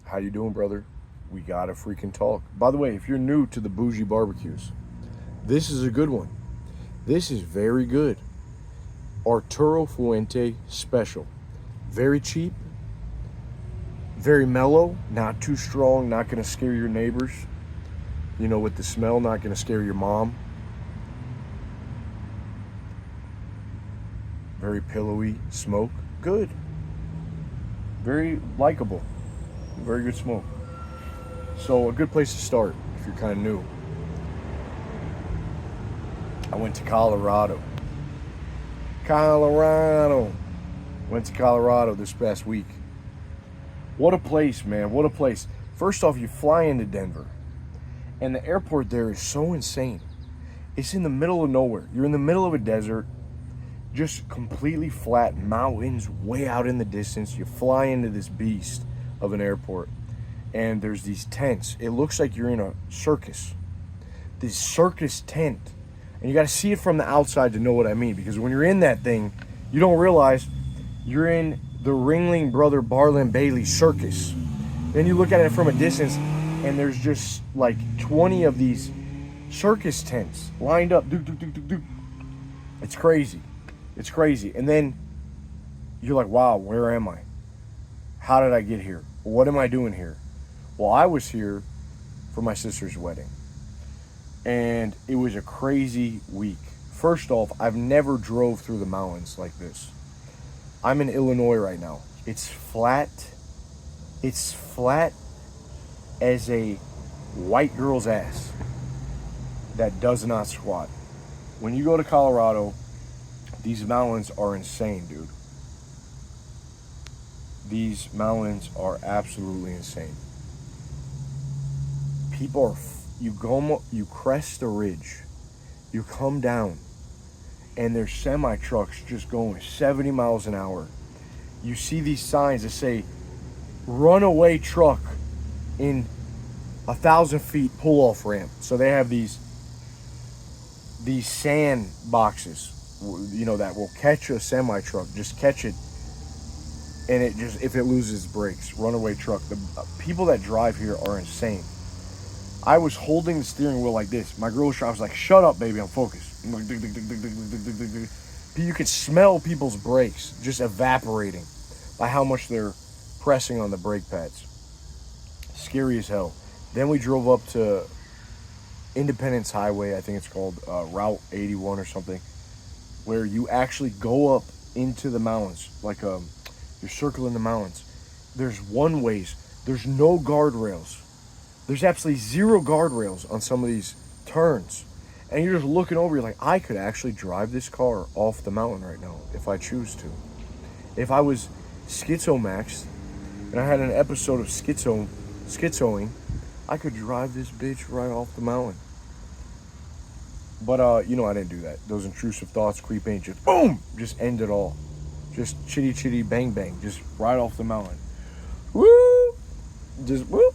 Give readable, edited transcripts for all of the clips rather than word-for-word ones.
How you doing, brother? We gotta freaking talk. By the way, if you're new to the bougie barbecues, this is a good one. This is very good. Arturo Fuente Special. Very cheap, very mellow, not too strong, not gonna scare your neighbors. You know, with the smell, not gonna scare your mom. Very pillowy smoke. Good. Very likable. Very good smoke. So a good place to start if you're kind of new. I went to Colorado. Went to Colorado this past week. What a place, man. What a place. First off, you fly into Denver. And the airport there is so insane. It's in the middle of nowhere. You're in the middle of a desert. Just completely flat mountains way out in the distance. You fly into this beast of an airport. And there's these tents. It looks like you're in a circus. This circus tent. And you got to see it from the outside to know what I mean. Because when you're in that thing, you don't realize you're in the Ringling Brother Barlin Bailey circus. Then you look at it from a distance, and there's just like 20 of these circus tents lined up. It's crazy. It's crazy. And then you're like, wow, where am I? How did I get here? What am I doing here? Well, I was here for my sister's wedding. And it was a crazy week. First off, I've never drove through the mountains like this. I'm in Illinois right now. It's flat. It's flat as a white girl's ass that does not squat. When you go to Colorado, these mountains are insane, dude. These mountains are absolutely insane. People are, you crest a ridge, you come down, and there's semi-trucks just going 70 miles an hour. You see these signs that say, runaway truck in 1,000 feet pull-off ramp. So they have these sand boxes, you know, that will catch a semi-truck, just catch it, and it just, if it loses brakes, runaway truck. The people that drive here are insane. I was holding the steering wheel like this. My girl was like, shut up, baby, I'm focused. You could smell people's brakes just evaporating by how much they're pressing on the brake pads. Scary as hell. Then we drove up to Independence Highway, I think it's called Route 81 or something, where you actually go up into the mountains, like you're circling the mountains. There's one-ways. There's no guardrails. There's absolutely zero guardrails on some of these turns. And you're just looking over, you're like, I could actually drive this car off the mountain right now if I choose to. If I was schizomaxed and I had an episode of schizoing, I could drive this bitch right off the mountain. But, I didn't do that. Those intrusive thoughts, creeping, just boom, just end it all. Just chitty chitty bang bang, just right off the mountain. Woo! Just whoop.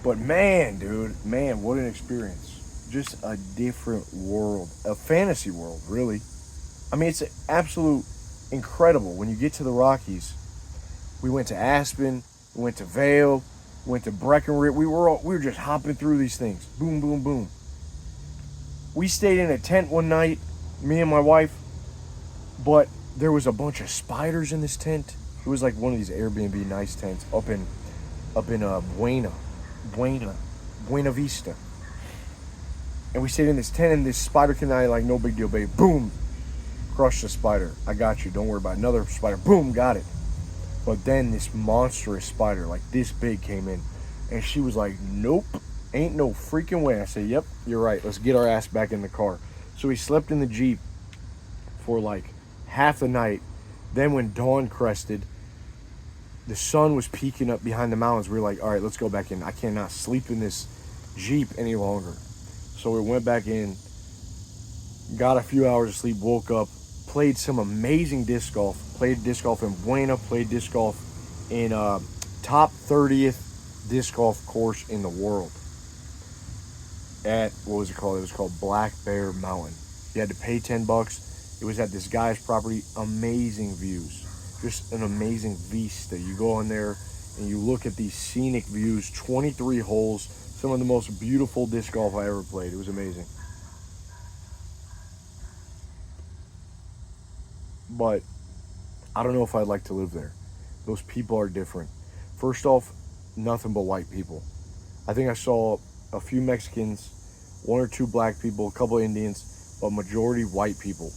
But man, dude, what an experience. Just a different world, a fantasy world, really. I mean, it's absolute incredible. When you get to the Rockies, we went to Aspen, we went to Vail, we went to Breckenridge. We were just hopping through these things. Boom, boom, boom. We stayed in a tent one night, me and my wife, but there was a bunch of spiders in this tent. It was like one of these Airbnb nice tents up in Buena Vista. And we stayed in this tent, and this spider came out, like, no big deal, baby. Boom. Crushed the spider. I got you. Don't worry about it. Another spider. Boom. Got it. But then this monstrous spider, like this big, came in. And she was like, nope. Ain't no freaking way. I said, yep, you're right. Let's get our ass back in the car. So we slept in the Jeep for like half the night. Then when dawn crested, the sun was peeking up behind the mountains. We were like, all right, let's go back in. I cannot sleep in this Jeep any longer. So we went back in, got a few hours of sleep, woke up, played some amazing disc golf. Played disc golf in Buena, played disc golf in top 30th disc golf course in the world. At, what was it called? It was called Black Bear Mountain. You had to pay $10. It was at this guy's property. Amazing views. just an amazing vista. You go on there and you look at these scenic views, 23 holes, some of the most beautiful disc golf I ever played. It was amazing. But I don't know if I'd like to live there. Those people are different. First off, nothing but white people. I think I saw a few Mexicans, one or two black people, a couple Indians, but majority white people.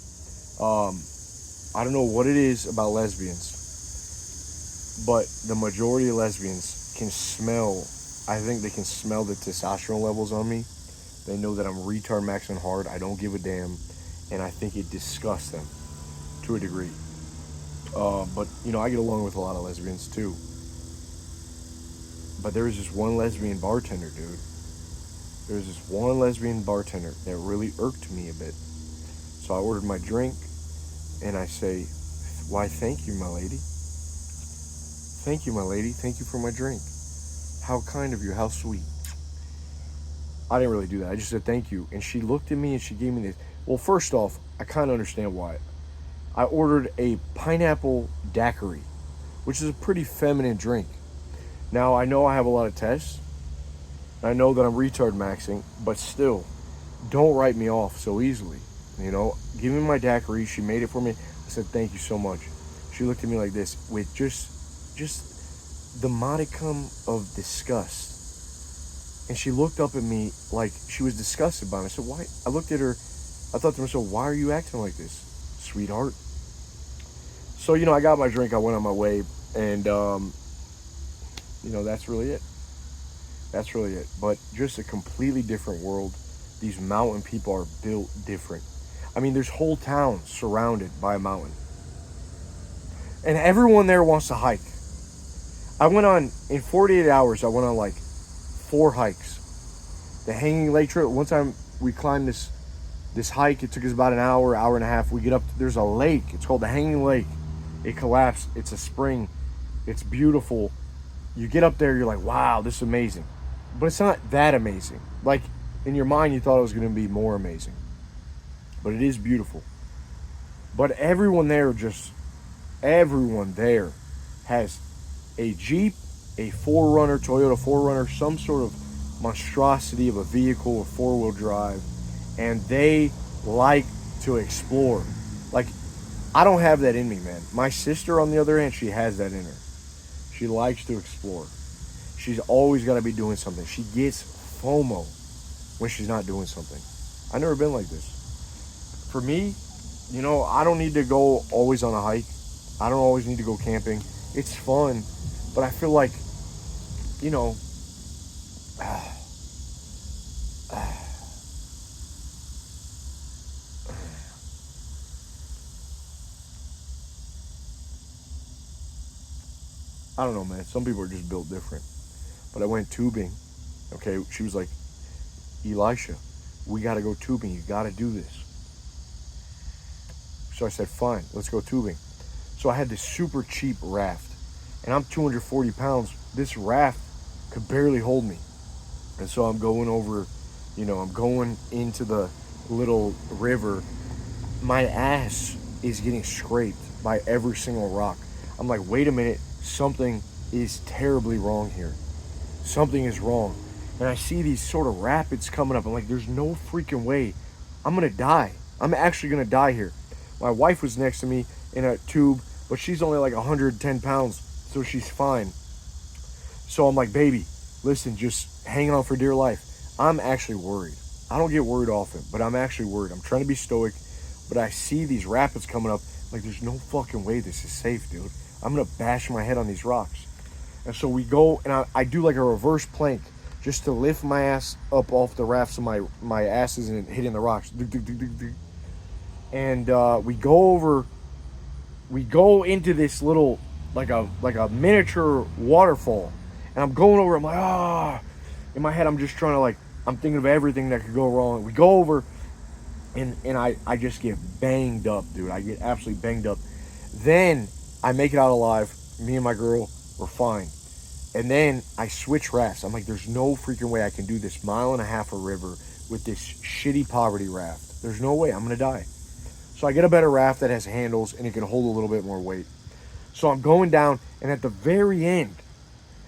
I don't know what it is about lesbians, but the majority of lesbians can smell. I think they can smell the testosterone levels on me. They know that I'm retard maxing hard. I don't give a damn, and I think it disgusts them to a degree. But I get along with a lot of lesbians too. But there was just one lesbian bartender, dude. There was this one lesbian bartender that really irked me a bit. So I ordered my drink, and I say, "Why, thank you, my lady. Thank you, my lady. Thank you for my drink. How kind of you. How sweet." I didn't really do that. I just said thank you. And she looked at me and she gave me this. Well, first off, I kind of understand why. I ordered a pineapple daiquiri, which is a pretty feminine drink. Now, I know I have a lot of tests. I know that I'm retard maxing, but still, don't write me off so easily. Give me my daiquiri. She made it for me. I said, "Thank you so much." She looked at me like this with just the modicum of disgust. And she looked up at me like she was disgusted by me. I said, "Why?" I looked at her. I thought to myself, "Why are you acting like this, sweetheart?" So, I got my drink. I went on my way. And, that's really it. That's really it. But just a completely different world. These mountain people are built different. I mean, there's whole towns surrounded by a mountain. And everyone there wants to hike. In 48 hours, I went on like 4 hikes. The Hanging Lake Trail, one time we climbed this hike. It took us about an hour and a half. We get up, there's a lake. It's called the Hanging Lake. It collapsed. It's a spring. It's beautiful. You get up there, you're like, wow, this is amazing. But it's not that amazing. Like, in your mind, you thought it was going to be more amazing. But it is beautiful. But everyone there has a Jeep, a Toyota 4Runner, some sort of monstrosity of a vehicle or 4-wheel drive, and they like to explore. Like, I don't have that in me, man. My sister, on the other hand, she has that in her. She likes to explore. She's always got to be doing something. She gets FOMO when she's not doing something. I've never been like this. For me, I don't need to go always on a hike. I don't always need to go camping. It's fun, but I feel like, I don't know, man. Some people are just built different. But I went tubing. Okay, she was like, "Elisha, we got to go tubing. You got to do this." So I said, "Fine, let's go tubing." So I had this super cheap raft. And I'm 240 pounds. This raft could barely hold me. And so I'm going over, I'm going into the little river. My ass is getting scraped by every single rock. I'm like, wait a minute. Something is terribly wrong here. Something is wrong. And I see these sort of rapids coming up. I'm like, there's no freaking way. I'm going to die. I'm actually going to die here. My wife was next to me in a tube, but she's only like 110 pounds, so she's fine. So I'm like, baby, listen, just hang on for dear life. I'm actually worried. I don't get worried often, but I'm actually worried. I'm trying to be stoic, but I see these rapids coming up. Like, there's no fucking way this is safe, dude. I'm going to bash my head on these rocks. And so we go, and I do like a reverse plank just to lift my ass up off the raft so my ass isn't hitting the rocks. And we go into this little, like a miniature waterfall. And I'm going over, I'm like, ah. In my head, I'm just trying to, I'm thinking of everything that could go wrong. We go over, and I just get banged up, dude. I get absolutely banged up. Then I make it out alive. Me and my girl, we're fine. And then I switch rafts. I'm like, there's no freaking way I can do this 1.5 mile of river with this shitty poverty raft. There's no way. I'm going to die. So I get a better raft that has handles and it can hold a little bit more weight. So I'm going down, and at the very end,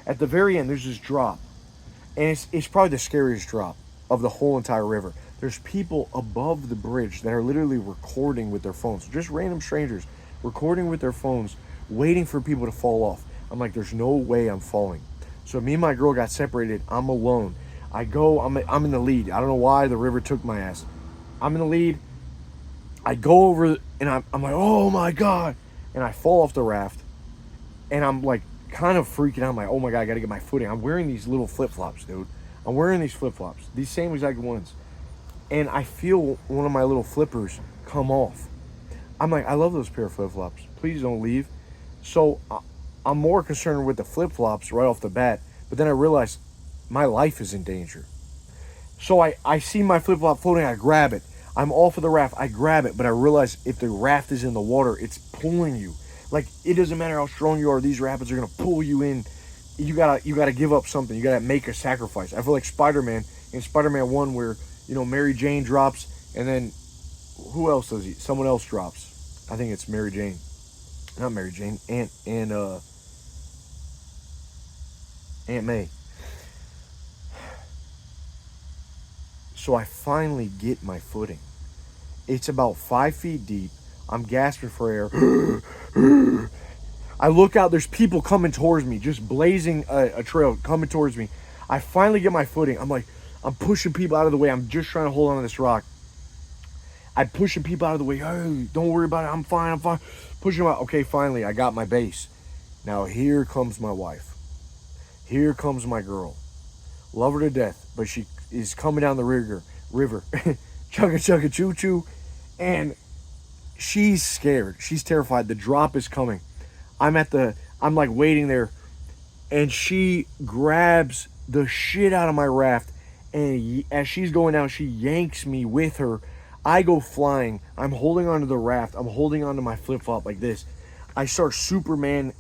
there's this drop, and it's probably the scariest drop of the whole entire river. There's people above the bridge that are literally recording with their phones, just random strangers recording with their phones, waiting for people to fall off. I'm like, there's no way I'm falling. So me and my girl got separated. I'm alone. I'm in the lead. I don't know why the river took my ass. I'm in the lead. I go over and I'm like, oh my God. And I fall off the raft. And I'm like kind of freaking out. I'm like, oh my God, I got to get my footing. I'm wearing these little flip-flops, dude. I'm wearing these flip-flops. These same exact ones. And I feel one of my little flippers come off. I'm like, I love those pair of flip-flops. Please don't leave. So I'm more concerned with the flip-flops right off the bat. But then I realize my life is in danger. So I see my flip-flop floating. I grab it. I'm off of the raft. I grab it. But I realize if the raft is in the water, it's pulling you. Like, it doesn't matter how strong you are. These rapids are going to pull you in. You gotta give up something. You gotta make a sacrifice. I feel like Spider-Man in Spider-Man 1 where, Mary Jane drops and then who else does he? Someone else drops. I think it's Mary Jane. Not Mary Jane. Aunt May. So I finally get my footing. It's about 5 feet deep. I'm gasping for air. I look out, there's people coming towards me, just blazing a trail coming towards me. I finally get my footing. I'm pushing people out of the way. I'm just trying to hold on to this rock. I'm pushing people out of the way. Hey, don't worry about it. I'm fine. Pushing them out. Okay, finally, I got my base. Now here comes my wife. Here comes my girl. Love her to death, but she is coming down the river. Chugga chugga choo choo. And she's scared. She's terrified. The drop is coming. I'm like waiting there, and she grabs the shit out of my raft, and as she's going down, she yanks me with her. I go flying. I'm holding onto the raft. I'm holding onto my flip-flop like this. I start Superman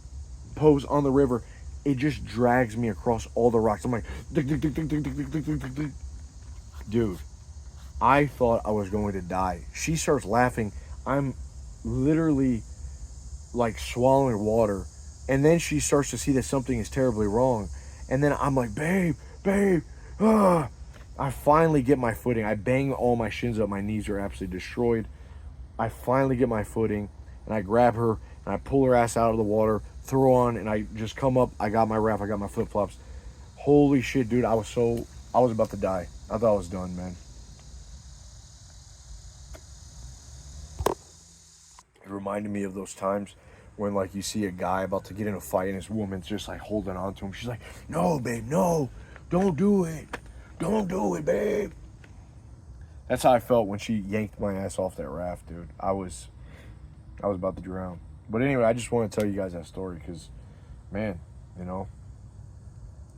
pose on the river. It just drags me across all the rocks. I'm like, dude, I thought I was going to die. She starts laughing. I'm literally like swallowing water, and then she starts to see that something is terribly wrong, and then I'm like, babe, ah. I finally get my footing. I bang all my shins up. My knees are absolutely destroyed. I finally get my footing, and I grab her and I pull her ass out of the water, throw on, and I just come up. I got my raft. I got my flip-flops. Holy shit, dude, I was about to die. I thought I was done, man. It reminded me of those times when, like, you see a guy about to get in a fight and his woman's just like holding on to him. She's like, no, babe, no, don't do it. Don't do it, babe. That's how I felt when she yanked my ass off that raft, dude. I was about to drown. But anyway, I just want to tell you guys that story because, man,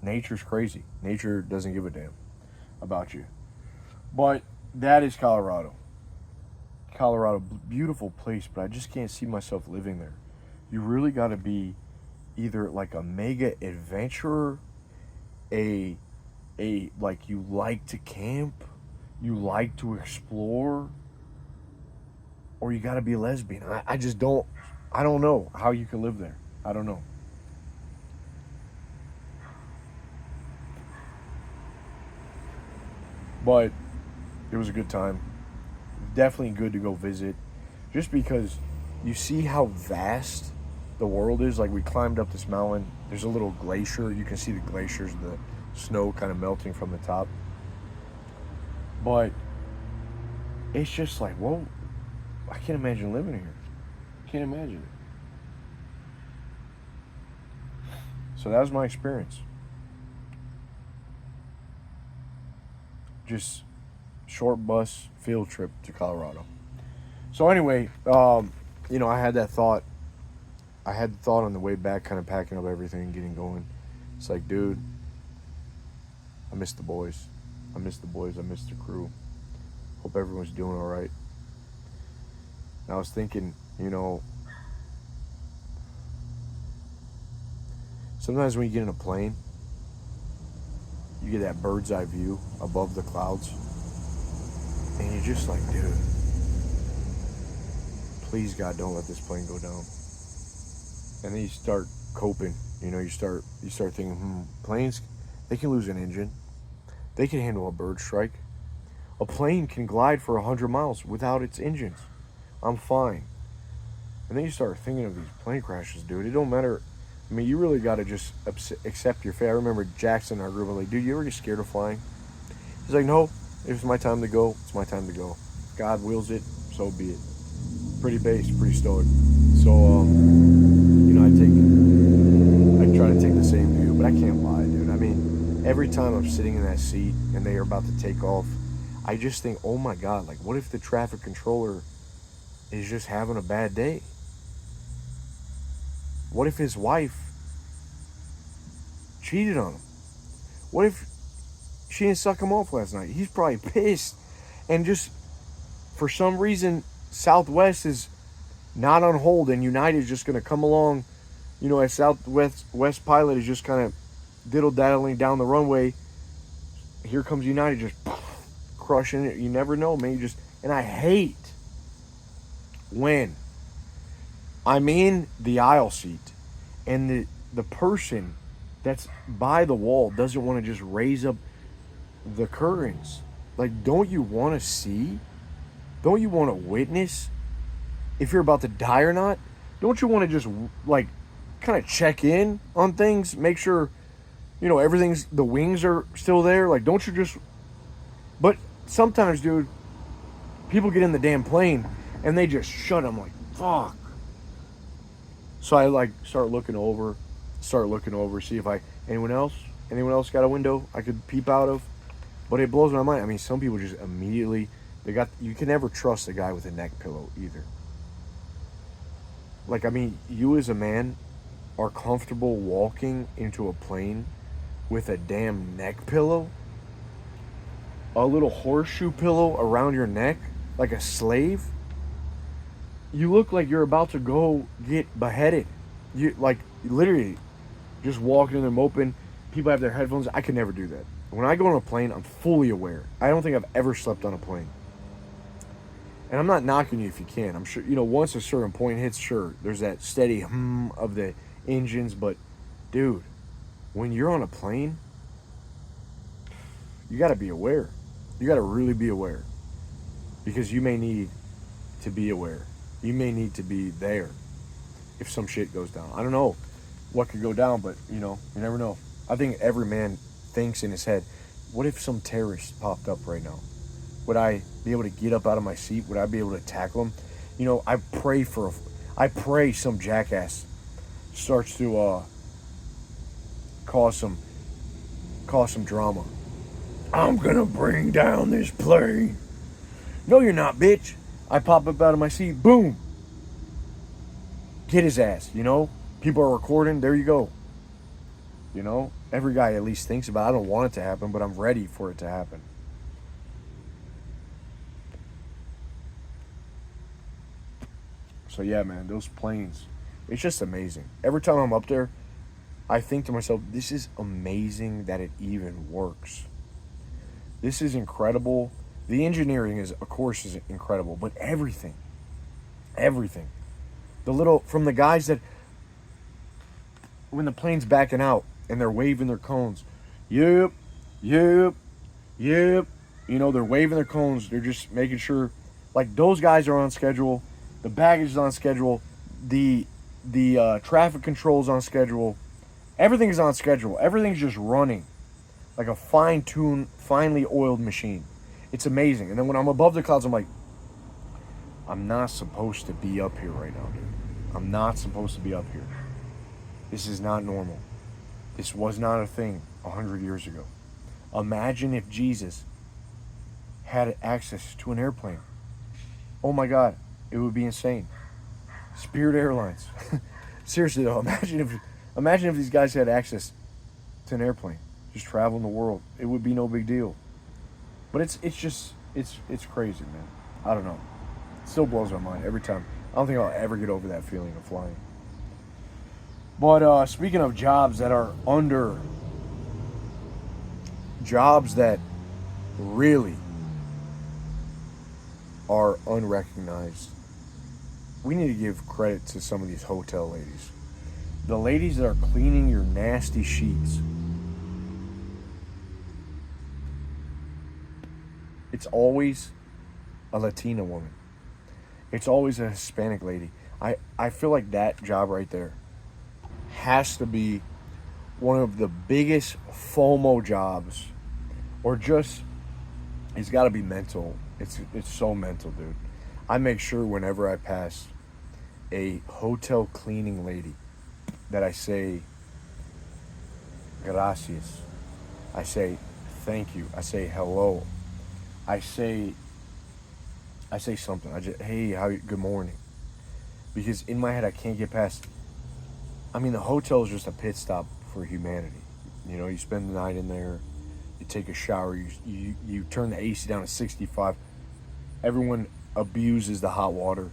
nature's crazy. Nature doesn't give a damn about you. But that is Colorado. Colorado, beautiful place, but I just can't see myself living there. You really got to be either like a mega adventurer, like you like to camp, you like to explore, or you got to be a lesbian. I don't know how you can live there. I don't know. But it was a good time. Definitely good to go visit, just because you see how vast the world is. Like, we climbed up this mountain. There's a little glacier. You can see the glaciers, the snow kind of melting from the top. But it's just like, whoa, I can't imagine living here. Can't imagine it. So that was my experience. Just short bus field trip to Colorado. So anyway, I had that thought. I had the thought on the way back, kind of packing up everything, getting going. It's like, dude, I miss the boys. I miss the crew. Hope everyone's doing all right. And I was thinking, sometimes when you get in a plane, you get that bird's eye view above the clouds, and you're just like, dude, please God, don't let this plane go down. and then you start coping. You start thinking, planes, they can lose an engine. They can handle a bird strike. A plane can glide for 100 miles without its engines. I'm fine. And then you start thinking of these plane crashes, dude. It don't matter. I mean, you really got to just accept your fate. I remember Jackson in our group was like, dude, you ever get scared of flying? He's like, no, it's my time to go. It's my time to go. God wills it, so be it. Pretty base, pretty stoic. So, I try to take the same view, but I can't lie, dude. I mean, every time I'm sitting in that seat and they are about to take off, I just think, oh my God, like, what if the traffic controller is just having a bad day? What if his wife cheated on him? What if she didn't suck him off last night? He's probably pissed. And just for some reason, Southwest is not on hold and United is just going to come along, as Southwest pilot is just kind of diddle-daddling down the runway. Here comes United just crushing it. You never know, man. And I hate when I'm in the aisle seat and the person that's by the wall doesn't want to just raise up the curtains. Like, don't you want to see? Don't you want to witness if you're about to die or not? Don't you want to just, like, kind of check in on things? Make sure, the wings are still there? Like, don't you just... But sometimes, dude, people get in the damn plane and they just shut them like, fuck. So I, like, start looking over, see if anyone else got a window I could peep out of. But it blows my mind. I mean, some people just immediately, you can never trust a guy with a neck pillow either. Like, I mean, you as a man are comfortable walking into a plane with a damn neck pillow? A little horseshoe pillow around your neck? Like a slave? You look like you're about to go get beheaded. You, like, literally, just walking in them open. People have their headphones. I could never do that. When I go on a plane, I'm fully aware. I don't think I've ever slept on a plane. And I'm not knocking you if you can. I'm sure, once a certain point hits, sure, there's that steady hum of the engines. But, dude, when you're on a plane, you got to be aware. You got to really be aware. Because you may need to be aware. You may need to be there if some shit goes down. I don't know what could go down, but, you never know. I think every man thinks in his head, what if some terrorist popped up right now? Would I be able to get up out of my seat? Would I be able to tackle him? I pray some jackass starts to cause some drama. I'm gonna bring down this plane. No, you're not, bitch. I pop up out of my seat. Boom. Get his ass. People are recording. There you go. Every guy at least thinks about it. I don't want it to happen, but I'm ready for it to happen. So yeah, man, those planes, it's just amazing. Every time I'm up there, I think to myself, this is amazing that it even works. This is incredible. The engineering is incredible, but everything. From the guys that, when the plane's backing out and they're waving their cones, yep. They're waving their cones. They're just making sure, like, those guys are on schedule. The baggage is on schedule. The traffic control is on schedule. Everything is on schedule. Everything's just running like a fine-tuned, finely oiled machine. It's amazing. And then when I'm above the clouds, I'm like, I'm not supposed to be up here right now, dude. I'm not supposed to be up here. This is not normal. This was not a thing 100 years ago. Imagine if Jesus had access to an airplane. Oh my God, it would be insane. Spirit Airlines. Seriously though, imagine if these guys had access to an airplane, just traveling the world. It would be no big deal. But it's crazy, man. I don't know. It still blows my mind every time. I don't think I'll ever get over that feeling of flying. But speaking of jobs that are jobs that really are unrecognized, we need to give credit to some of these hotel ladies. The ladies that are cleaning your nasty sheets. It's always a Latina woman. It's always a Hispanic lady. I feel like that job right there has to be one of the biggest FOMO jobs, or just it's got to be mental. It's so mental, dude. I make sure whenever I pass a hotel cleaning lady that I say gracias. I say thank you. I say hello. I say I say something. I just hey, how you, good morning. Because in my head I can't get past. I mean, the hotel is just a pit stop for humanity. You know, you spend the night in there, you take a shower, you turn the AC down to 65. Everyone abuses the hot water.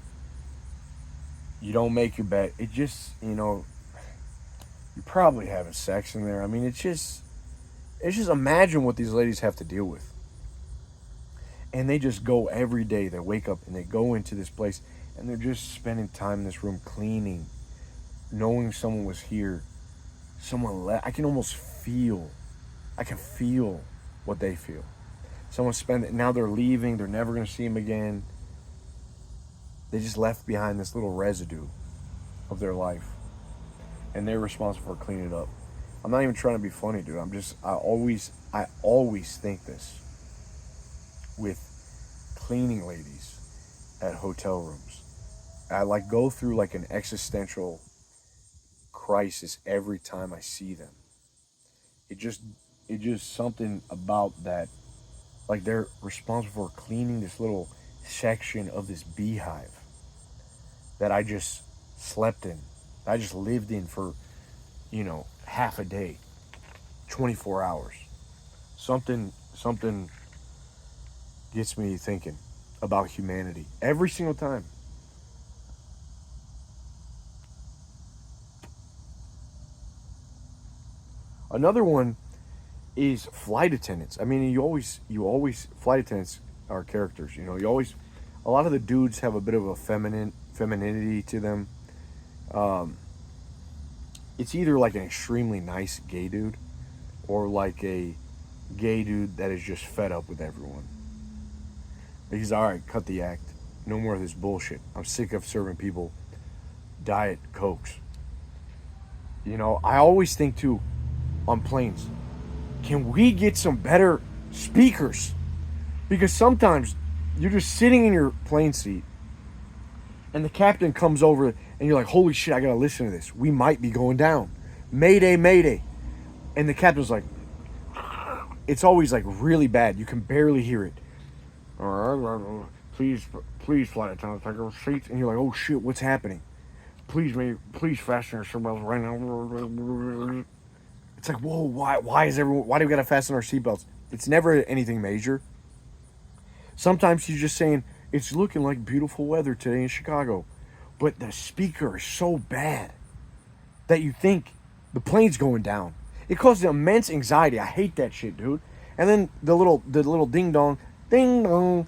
You don't make your bed. It just, you're probably having sex in there. I mean, it's just imagine what these ladies have to deal with. And they just go every day. They wake up and they go into this place and they're just spending time in this room cleaning, knowing someone was here, someone left. I can feel what they feel. Someone spent it, now they're leaving, they're never going to see him again. They just left behind this little residue of their life. And they're responsible for cleaning it up. I'm not even trying to be funny, dude. I always think this with cleaning ladies at hotel rooms. I like go through like an existential crisis every time I see them. It just it just something about that, like they're responsible for cleaning this little section of this beehive that I just slept in. I just lived in for, half a day, 24 hours. Something gets me thinking about humanity every single time. Another one is flight attendants. I mean, you always flight attendants are characters. You always a lot of the dudes have a bit of a femininity to them. Um, it's either like an extremely nice gay dude or like a gay dude that is just fed up with everyone. He's all right. Cut the act. No more of this bullshit. I'm sick of serving people diet cokes. I always think too on planes. Can we get some better speakers? Because sometimes you're just sitting in your plane seat and the captain comes over and you're like, holy shit, I gotta listen to this. We might be going down. Mayday, mayday. And the captain's like, it's always like really bad. You can barely hear it. Please, please, flight attendants, take our seats. And you're like, oh shit, what's happening? Please fasten your seatbelts right now. It's like, whoa, why do we gotta fasten our seatbelts? It's never anything major. Sometimes he's just saying, it's looking like beautiful weather today in Chicago. But the speaker is so bad that you think the plane's going down. It causes immense anxiety. I hate that shit, dude. And then the little ding dong, the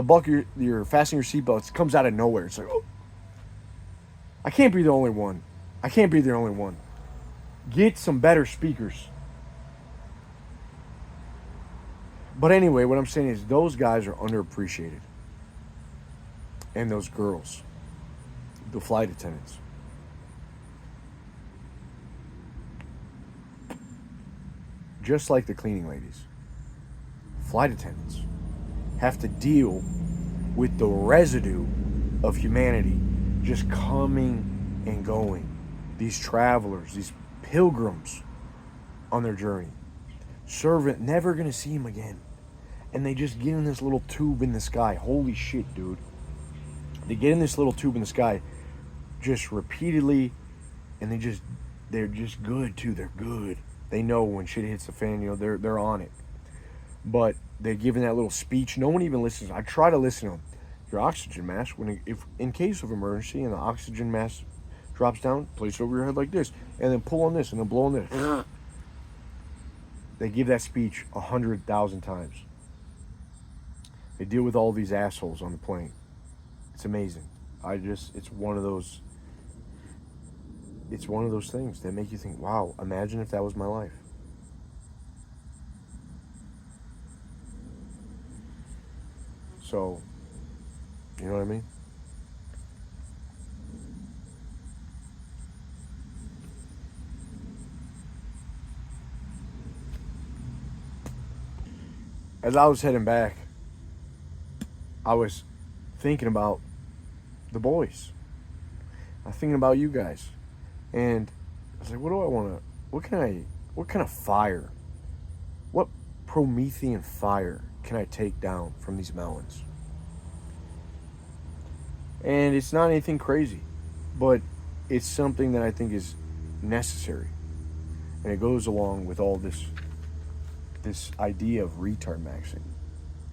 buckle you're fastening your seatbelts comes out of nowhere. It's like, oh, I can't be the only one. I can't be the only one. Get some better speakers. But anyway, what I'm saying is those guys are underappreciated. And those girls, the flight attendants. Just like the cleaning ladies, flight attendants have to deal with the residue of humanity just coming and going. These travelers, these pilgrims on their journey. Servant, never gonna see him again. And they just get in this little tube in the sky. Holy shit, dude. They get in this little tube in the sky just repeatedly, and they're just good too. They're good. They know when shit hits the fan, they're on it. But they're giving that little speech. No one even listens. I try to listen to them. Your oxygen mask, if in case of emergency and the oxygen mask drops down, place it over your head like this, and then pull on this, and then blow on this. They give that speech 100,000 times. They deal with all these assholes on the plane. It's amazing. It's one of those. it's one of those things that make you think, wow, imagine if that was my life. So, you know what I mean? As I was heading back, I was thinking about the boys. I was thinking about you guys. And I was like, what do I want to, what kind of fire, what Promethean fire can I take down from these mountains? And it's not anything crazy, but it's something that I think is necessary. And it goes along with all this idea of retard maxing.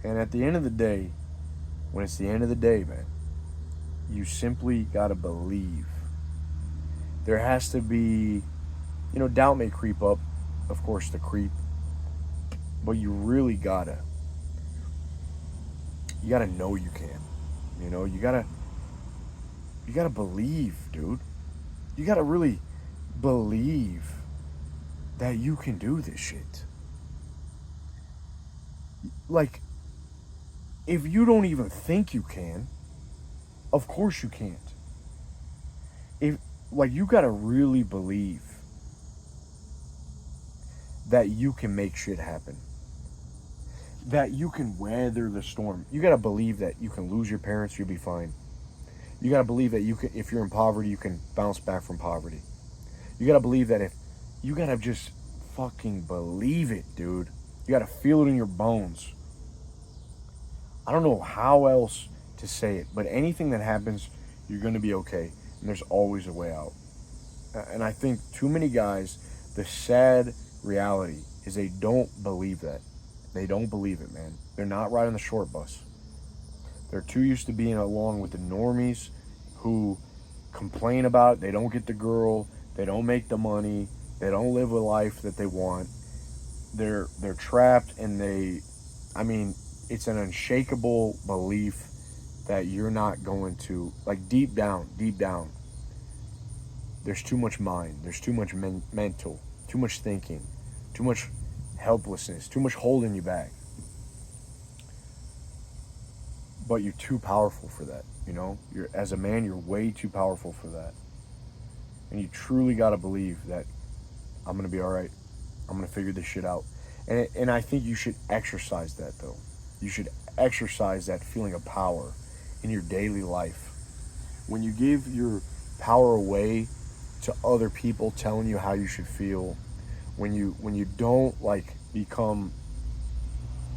And at the end of the day, when it's the end of the day, man, you simply gotta believe. There has to be, doubt may creep up, of course, the creep, but you really you gotta know you can. You gotta believe, dude. You gotta really believe that you can do this shit. Like, if you don't even think you can, of course you can't. If you gotta really believe that you can make shit happen. That you can weather the storm. You gotta believe that you can lose your parents, you'll be fine. You gotta believe that you can, if you're in poverty, you can bounce back from poverty. You gotta believe that you gotta just fucking believe it, dude. You gotta feel it in your bones. I don't know how else to say it, but anything that happens, you're gonna be okay, and there's always a way out. And I think too many guys, the sad reality is they don't believe that. They don't believe it, man. They're not riding the short bus. They're too used to being along with the normies who complain about it. They don't get the girl. They don't make the money. They don't live a life that they want. They're trapped, and it's an unshakable belief that you're not going to, like, deep down, there's too much mind. There's too much mental, too much thinking, too much helplessness, too much holding you back. But you're too powerful for that, as a man, you're way too powerful for that. And you truly got to believe that I'm going to be all right. I'm going to figure this shit out. And I think you should exercise that, though. You should exercise that feeling of power in your daily life. When you give your power away to other people telling you how you should feel, when you don't, become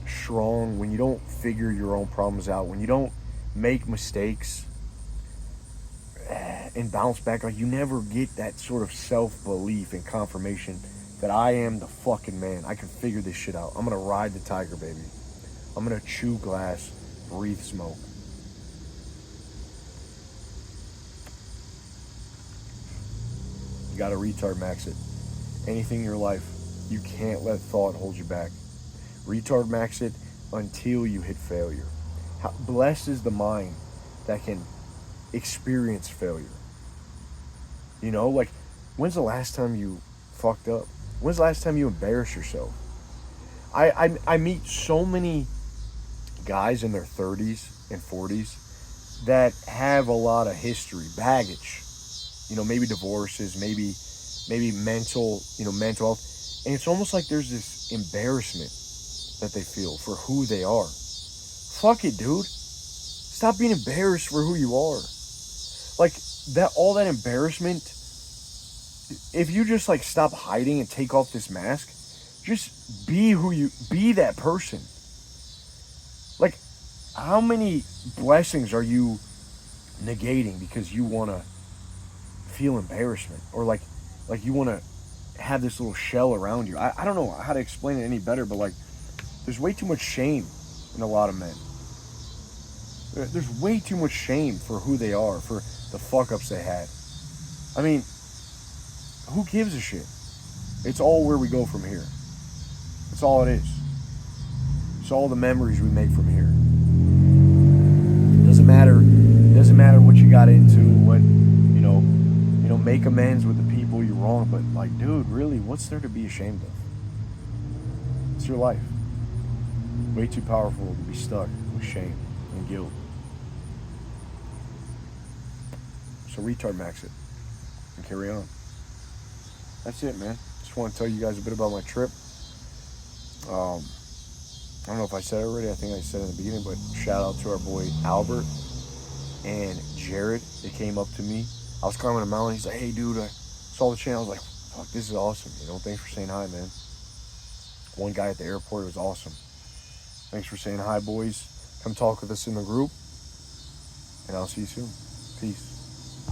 strong, when you don't figure your own problems out, when you don't make mistakes and bounce back, you never get that sort of self-belief and confirmation that I am the fucking man. I can figure this shit out. I'm gonna ride the tiger, baby. I'm gonna chew glass, breathe smoke. You gotta retard max it. Anything in your life, you can't let thought hold you back. Retard max it until you hit failure. Blessed is the mind that can experience failure. When's the last time you fucked up? When's the last time you embarrassed yourself? I meet so many guys in their 30s and 40s that have a lot of history, baggage. Maybe divorces, maybe mental health. And it's almost like there's this embarrassment that they feel for who they are. Fuck it, dude. Stop being embarrassed for who you are. All that embarrassment, if you just stop hiding and take off this mask, just be that person. How many blessings are you negating because you want to feel embarrassment, or you want to have this little shell around you? I don't know how to explain it any better, but there's way too much shame in a lot of men. There's way too much shame for who they are, for the fuck-ups they had. Who gives a shit? It's all where we go from here. That's all it is. It's all the memories we make from here. It doesn't matter what you got into, make amends with the people wrong, but like, dude, really, what's there to be ashamed of? It's your life. Way too powerful to be stuck with shame and guilt. So retard max it and carry on. That's it, man. Just want to tell you guys a bit about my trip. I don't know if I said it already. I think I said it in the beginning, but shout out to our boy Albert and Jared. They came up to me. I was climbing a mountain. He's like, "Hey, dude, I saw the channel." I was like, "Fuck, this is awesome. You know, thanks for saying hi, man." One guy at the airport, it was awesome. Thanks for saying hi, boys. Come talk with us in the group, and I'll see you soon. Peace.